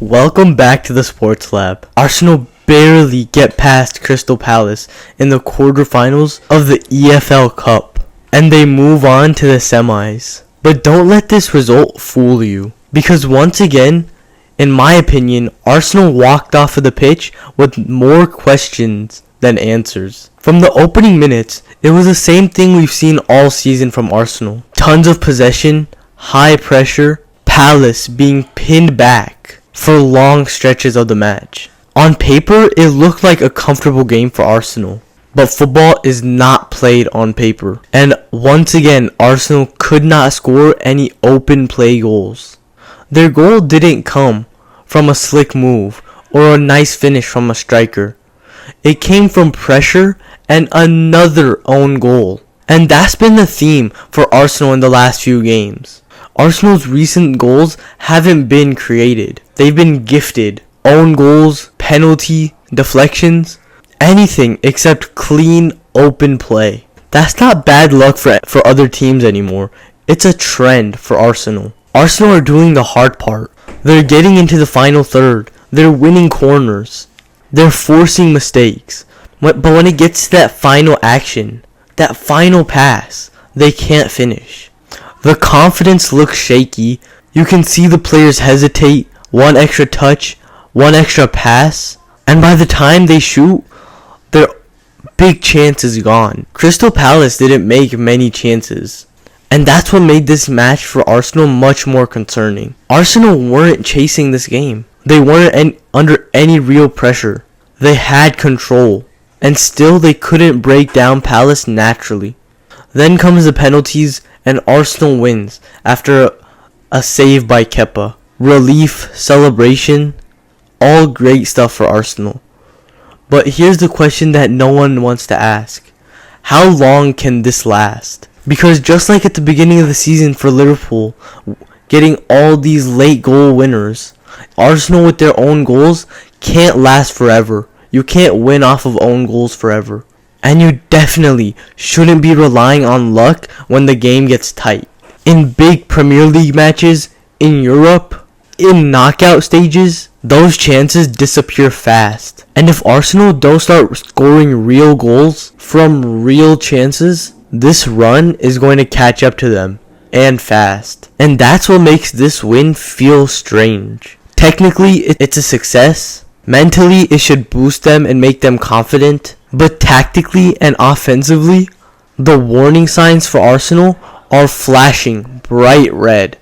Welcome back to the Sports Lab. Arsenal barely get past Crystal Palace in the quarterfinals of the EFL Cup, and they move on to the semis. But don't let this result fool you, because once again, in my opinion, Arsenal walked off of the pitch with more questions than answers. From the opening minutes, it was the same thing we've seen all season from Arsenal. Tons of possession, high pressure, Palace being pinned back for long stretches of the match. On paper, it looked like a comfortable game for Arsenal, but football is not played on paper. And once again, Arsenal could not score any open play goals. Their goal didn't come from a slick move or a nice finish from a striker. It came from pressure and another own goal. And that's been the theme for Arsenal in the last few games. Arsenal's recent goals haven't been created. They've been gifted. Own goals, penalty, deflections, anything except clean, open play. That's not bad luck for other teams anymore. It's a trend for Arsenal. Arsenal are doing the hard part. They're getting into the final third. They're winning corners. They're forcing mistakes. But when it gets to that final action, that final pass, they can't finish. The confidence looks shaky. You can see the players hesitate, one extra touch, one extra pass, and by the time they shoot, their big chance is gone. Crystal Palace didn't make many chances, and that's what made this match for Arsenal much more concerning. Arsenal weren't chasing this game. They weren't under any real pressure. They had control, and still they couldn't break down Palace naturally. Then comes the penalties, and Arsenal wins after a save by Kepa. Relief, celebration, all great stuff for Arsenal. But here's the question that no one wants to ask. How long can this last? Because just like at the beginning of the season for Liverpool, getting all these late goal winners, Arsenal with their own goals can't last forever. You can't win off of own goals forever. And you definitely shouldn't be relying on luck when the game gets tight. In big Premier League matches, in Europe, in knockout stages, those chances disappear fast. And if Arsenal don't start scoring real goals from real chances, this run is going to catch up to them, and fast. And that's what makes this win feel strange. Technically, it's a success. Mentally, it should boost them and make them confident. But tactically and offensively, the warning signs for Arsenal are flashing bright red.